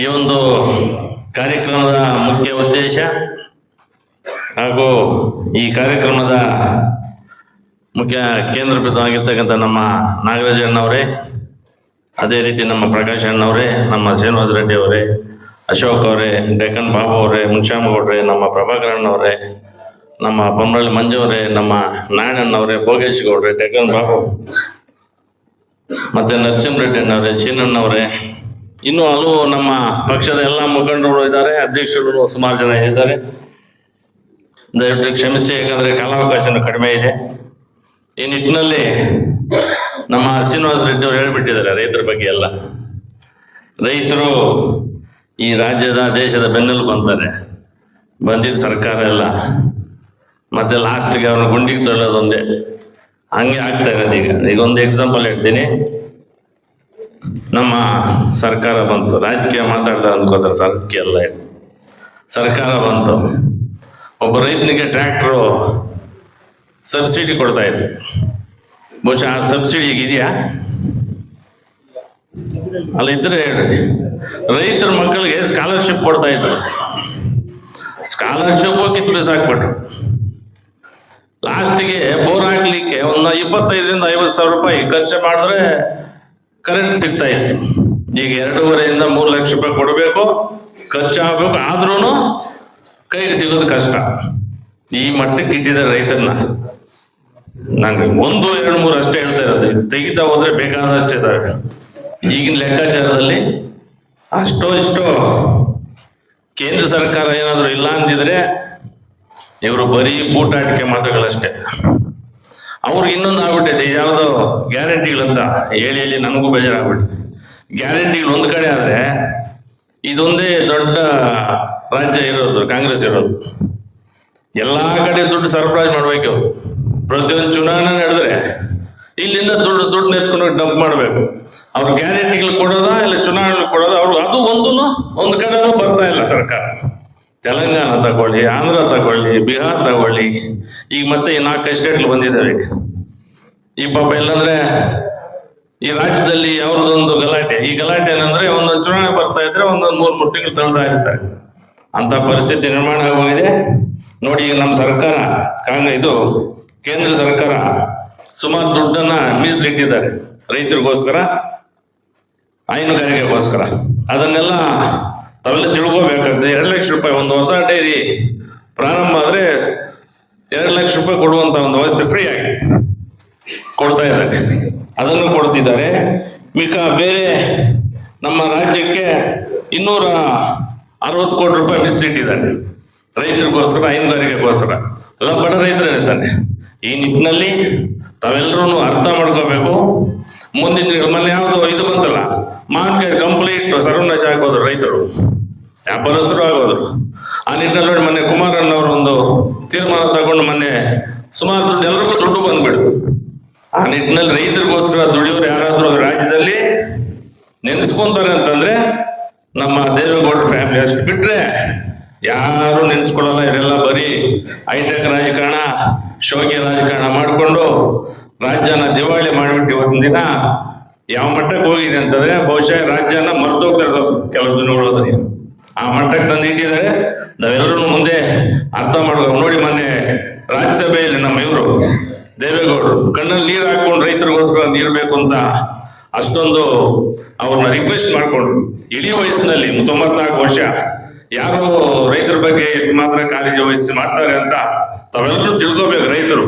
ಈ ಒಂದು ಕಾರ್ಯಕ್ರಮದ ಮುಖ್ಯ ಉದ್ದೇಶ ಹಾಗೂ ಈ ಕಾರ್ಯಕ್ರಮದ ಮುಖ್ಯ ಕೇಂದ್ರ ಬಿಂದುವಾಗಿರ್ತಕ್ಕಂಥ ನಮ್ಮ ನಾಗರಾಜ್ ಅಣ್ಣವರೇ, ಅದೇ ರೀತಿ ನಮ್ಮ ಪ್ರಕಾಶ್ ಅಣ್ಣವರೇ, ನಮ್ಮ ಶ್ರೀನಿವಾಸ ರೆಡ್ಡಿ ಅವರೇ, ಅಶೋಕ್ ಅವರೇ, ಡೆಕ್ಕನ್ ಬಾಬು ಅವರೇ, ಮುನ್ಶಾಮಗೌಡ್ರೆ, ನಮ್ಮ ಪ್ರಭಾಕರ್ ಅಣ್ಣವರೇ, ನಮ್ಮ ಪೊಮ್ಮರಳ್ಳಿ ಮಂಜು ಅವರೇ, ನಮ್ಮ ನಾರಾಯಣಣ್ಣವರೇ, ಭೋಗೇಶ್ ಗೌಡ್ರೆ, ಡೆಕ್ಕನ್ ಬಾಬು, ಮತ್ತೆ ನರಸಿಂಹ ರೆಡ್ಡಿ ಅಣ್ಣವರೇ, ಶೀನಣ್ಣವರೇ, ಇನ್ನೂ ಹಲವು ನಮ್ಮ ಪಕ್ಷದ ಎಲ್ಲ ಮುಖಂಡರು ಇದ್ದಾರೆ, ಅಧ್ಯಕ್ಷರು ಸುಮಾರು ಜನ ಇದ್ದಾರೆ. ದಯವಿಟ್ಟು ಕ್ಷಮಿಸಿ, ಯಾಕಂದ್ರೆ ಕಾಲಾವಕಾಶನೂ ಕಡಿಮೆ ಇದೆ. ಈ ನಿಟ್ಟಿನಲ್ಲಿ ನಮ್ಮ ಶ್ರೀನಿವಾಸ ರೆಡ್ಡಿ ಅವರು ಹೇಳ್ಬಿಟ್ಟಿದ್ದಾರೆ ರೈತರ ಬಗ್ಗೆ ಎಲ್ಲ. ರೈತರು ಈ ರಾಜ್ಯದ ದೇಶದ ಬೆನ್ನೆಲುಬು ಅಂತಾರೆ. ಬಂದಿದ್ದ ಸರ್ಕಾರ ಎಲ್ಲ ಮತ್ತೆ ಲಾಸ್ಟ್ಗೆ ಅವ್ರನ್ನ ಗುಂಡಿಗೆ ತಳ್ಳೋದೊಂದೇ, ಹಂಗೆ ಆಗ್ತಾ ಇರೋದು. ಈಗ ಒಂದು ಎಕ್ಸಾಂಪಲ್ ಹೇಳ್ತೀನಿ. ನಮ್ಮ ಸರ್ಕಾರ ಬಂತು, ರಾಜಕೀಯ ಮಾತಾಡ್ತಾರೆ ಅಂದ್ಕೋತಾರೆ, ರಾಜಕೀಯ ಎಲ್ಲ ಸರ್ಕಾರ ಬಂತು. ಒಬ್ಬ ರೈತನಿಗೆ ಟ್ರ್ಯಾಕ್ಟ್ರು ಸಬ್ಸಿಡಿ ಕೊಡ್ತಾ ಇದ್ರು. ಬಹುಶಃ ಆ ಸಬ್ಸಿಡಿ ಈಗ ಇದೆಯಾ? ಅಲ್ಲ ಇದ್ರೆ ಹೇಳ್ರಿ. ರೈತರ ಮಕ್ಕಳಿಗೆ ಸ್ಕಾಲರ್ಶಿಪ್ ಕೊಡ್ತಾ ಇದ್ರು. ಸ್ಕಾಲರ್ಶಿಪ್ ಕಿತ್ತು ಬಿಸಾಕ್ಬಿಟ್ರು. ಲಾಸ್ಟಿಗೆ ಬೋರ್ ಹಾಕ್ಲಿಕ್ಕೆ ಒಂದು 25,000 to 50,000 ರೂಪಾಯಿ ಖರ್ಚು ಮಾಡಿದ್ರೆ ಕರೆಂಟ್ ಸಿಗ್ತಾ ಇತ್ತು. ಈಗ 2.5 to 3 ಲಕ್ಷ ರೂಪಾಯಿ ಕೊಡಬೇಕು, ಖರ್ಚು ಆಗ್ಬೇಕು, ಆದ್ರೂ ಕೈಗೆ ಸಿಗೋದು ಕಷ್ಟ. ಈ ಮಟ್ಟಕ್ಕೆ ಇಟ್ಟಿದ್ದಾರೆ ರೈತರನ್ನ. ನಾನು 1, 2, 3 ಅಷ್ಟೇ ಹೇಳ್ತಾ ಇರೋದು. ತೆಗಿತಾ ಹೋದ್ರೆ ಬೇಕಾದಷ್ಟೇ ಇದಾವೆ. ಈಗಿನ ಲೆಕ್ಕಾಚಾರದಲ್ಲಿ ಅಷ್ಟೋ ಇಷ್ಟೋ ಕೇಂದ್ರ ಸರ್ಕಾರ ಏನಾದ್ರು ಇಲ್ಲ ಅಂದಿದ್ರೆ ಇವರು ಬರೀ ಬೂಟಾಟಿಕೆ ಮಾತುಗಳಷ್ಟೇ. ಅವ್ರಿಗೆ ಇನ್ನೊಂದು ಆಗ್ಬಿಟ್ಟಿದೆ, ಯಾವುದೋ ಗ್ಯಾರಂಟಿಗಳಂತ ಹೇಳಿ ನನಗೂ ಬೇಜಾರಾಗ್ಬಿಟ್ಟು. ಗ್ಯಾರಂಟಿಗಳು ಒಂದು ಕಡೆ ಆದ್ರೆ ಇದೊಂದೇ ದೊಡ್ಡ ರಾಜ್ಯ ಇರೋದು, ಕಾಂಗ್ರೆಸ್ ಇರೋದು. ಎಲ್ಲಾ ಕಡೆ ದುಡ್ಡು ಸರಬರಾಜು ಮಾಡ್ಬೇಕು. ಪ್ರತಿಯೊಂದು ಚುನಾವಣೆ ನಡೆದ್ರೆ ಇಲ್ಲಿಂದ ದುಡ್ಡು ನೆತ್ಕೊಂಡು ಡಂಪ್ ಮಾಡ್ಬೇಕು. ಅವ್ರು ಗ್ಯಾರಂಟಿಗಳು ಕೊಡೋದಾ ಇಲ್ಲ ಚುನಾವಣೆ ಕೊಡೋದ, ಅವ್ರು ಅದು ಒಂದು ಕಡೆ ಬರ್ತಾ ಇಲ್ಲ ಸರ್ಕಾರ. ತೆಲಂಗಾಣ ತಗೊಳ್ಳಿ, ಆಂಧ್ರ ತಗೊಳ್ಳಿ, ಬಿಹಾರ್ ತಗೊಳ್ಳಿ, ಈಗ ಮತ್ತೆ 4 ಸ್ಟೇಟ್ಗಳು ಬಂದಿದ್ದಾವೆ. ಈ ಪಾಪ ಇಲ್ಲಂದ್ರೆ ಈ ರಾಜ್ಯದಲ್ಲಿ ಅವ್ರದ್ದೊಂದು ಗಲಾಟೆ. ಈ ಗಲಾಟೆ ಏನಂದ್ರೆ ಒಂದೊಂದು ಚುನಾವಣೆ ಬರ್ತಾ ಇದ್ರೆ ಒಂದೊಂದು 3 ತಿಂಗಳು ತಳ್ತಾ ಇರ್ತಾರೆ. ಅಂತ ಪರಿಸ್ಥಿತಿ ನಿರ್ಮಾಣ ಆಗೋಗಿದೆ ನೋಡಿ. ಈಗ ನಮ್ಮ ಸರ್ಕಾರ ಇದು ಕೇಂದ್ರ ಸರ್ಕಾರ ಸುಮಾರು ದುಡ್ಡನ್ನ ಮೀಸಲಿಟ್ಟಿದ್ದಾರೆ ರೈತರಿಗೋಸ್ಕರ, ಹೈನುಗಾರಿಕೆಗೋಸ್ಕರ. ಅದನ್ನೆಲ್ಲ ತಾವೆಲ್ಲ ತಿಳ್ಕೋಬೇಕಾಗ್ತದೆ. 2 ಲಕ್ಷ ರೂಪಾಯಿ ಒಂದು ಹೊಸ ಡೈರಿ ಪ್ರಾರಂಭ ಆದ್ರೆ 2 ಲಕ್ಷ ರೂಪಾಯಿ ಕೊಡುವಂತ ಒಂದು ವ್ಯವಸ್ಥೆ ಫ್ರೀ ಆಗಿ ಕೊಡ್ತಾ ಇದ್ದಾರೆ. ಅದನ್ನು ಕೊಡ್ತಿದ್ದಾರೆ. ಮಿಕ್ಕ ಬೇರೆ ನಮ್ಮ ರಾಜ್ಯಕ್ಕೆ 260 ಕೋಟಿ ರೂಪಾಯಿ ಮೀಸಲಿಟ್ಟಿದ್ದಾರೆ ರೈತರಿಗೋಸ್ಕರ, ಹೈನುಗಾರಿಕೆಗೋಸ್ಕರ. ಎಲ್ಲ ಬಡ ರೈತರು ಇರ್ತಾನೆ. ಈ ನಿಟ್ಟಿನಲ್ಲಿ ತಾವೆಲ್ಲರೂ ಅರ್ಥ ಮಾಡ್ಕೋಬೇಕು. ಮುಂದಿನ ಮೊನ್ನೆ ಯಾವ್ದು ಇದು ಬಂತಲ್ಲ, ಮಾರ್ಕೆಟ್ ಕಂಪ್ಲೀಟ್ ಸರ್ವನಾಶ ಆಗೋದು, ರೈತರು ವ್ಯಾಪಾರಸ್ಥರು ಆಗೋದು. ಆ ನಿಟ್ಟಿನಲ್ಲಿ ನೋಡಿ ಮೊನ್ನೆ ಕುಮಾರಣ್ಣವರು ಒಂದು ತೀರ್ಮಾನ ತಗೊಂಡು ಮೊನ್ನೆ ಸುಮಾರು ದುಡ್ಡು ಎಲ್ರಿಗೂ ದುಡ್ಡು ಬಂದ್ಬಿಡ್ತು. ಆ ನಿಟ್ಟಿನಲ್ಲಿ ರೈತರಿಗೋಸ್ಕರ ದುಡಿಯೋರು ಯಾರಾದ್ರೂ ರಾಜ್ಯದಲ್ಲಿ ನೆನೆಸ್ಕೊಂತಾರೆ ಅಂತಂದ್ರೆ ನಮ್ಮ ದೇವೇಗೌಡರ ಫ್ಯಾಮಿಲಿ. ಅಷ್ಟು ಬಿಟ್ರೆ ಯಾರು ನೆನೆಸ್ಕೊಳ್ಳಲ್ಲ. ಇವರೆಲ್ಲ ಬರೀ ಹೈಟೆಕ್ ರಾಜಕಾರಣ, ಶೋಕಿ ರಾಜಕಾರಣ ಮಾಡಿಕೊಂಡು ರಾಜ್ಯನ ದಿವಾಳಿ ಮಾಡಿಬಿಟ್ಟು ಒಂದಿನ ಯಾವ ಮಟ್ಟಕ್ಕೆ ಹೋಗಿದೆ ಅಂತಂದ್ರೆ ಬಹುಶಃ ರಾಜ್ಯನ ಮರ್ತೋಗ್ತಾರೆ ಕೆಲವು ದಿನಗಳು. ಆ ಮಟ್ಟಕ್ಕೆ ತಂದು ಇಟ್ಟಿದ್ದಾರೆ. ನಾವೆಲ್ಲರೂ ಮುಂದೆ ಅರ್ಥ ಮಾಡ್ಬೇಕು. ನೋಡಿ ಮೊನ್ನೆ ರಾಜ್ಯಸಭೆಯಲ್ಲಿ ನಮ್ಮ ಇವರು ದೇವೇಗೌಡರು ಕಣ್ಣಲ್ಲಿ ನೀರು ಹಾಕೊಂಡು ರೈತರಿಗೋಸ್ಕರ ನೀರು ಬೇಕು ಅಂತ ಅಷ್ಟೊಂದು ಅವ್ರನ್ನ ರಿಕ್ವೆಸ್ಟ್ ಮಾಡ್ಕೊಂಡ್ರು. ಇಡೀ ವಯಸ್ಸಿನಲ್ಲಿ 94 ವರ್ಷ ಯಾರು ರೈತರ ಬಗ್ಗೆ ಎಷ್ಟು ಮಾತ್ರ ಕಾಳಜಿ ವಹಿಸಿ ಮಾಡ್ತಾರೆ ಅಂತ ತಾವೆಲ್ಲರೂ ತಿಳ್ಕೋಬೇಕು. ರೈತರು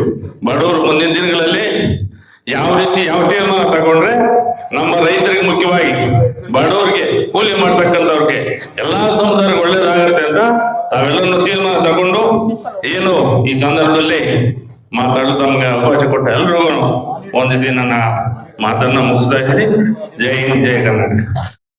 ಬಡವರು ಮುಂದಿನ ದಿನಗಳಲ್ಲಿ ಯಾವ ರೀತಿ ಯಾವ ತೀರ್ಮಾನ ತಗೊಂಡ್ರೆ ನಮ್ಮ ರೈತರಿಗೆ, ಮುಖ್ಯವಾಗಿ ಬಡವರಿಗೆ, ಕೂಲಿ ಮಾಡ್ತಕ್ಕಂಥವ್ರಿಗೆ, ಎಲ್ಲಾ ಸಮುದಾಯಕ್ಕೆ ಒಳ್ಳೇದಾಗತ್ತೆ ಅಂತ ತಾವೆಲ್ಲರೂ ತೀರ್ಮಾನ ತಗೊಂಡು ಏನು ಈ ಸಂದರ್ಭದಲ್ಲಿ ಮಾತಾಡಲು ತಮ್ಗೆ ಅವಕಾಶ ಕೊಟ್ಟ ಎಲ್ರಿಗೂ ಒಂದಿಸಿ ನನ್ನ ಮಾತನ್ನ ಮುಗಿಸ್ತಾ ಇದ್ದೀನಿ. ಜೈ ಹಿಂದ್, ಜೈ ಕರ್ನಾಟಕ.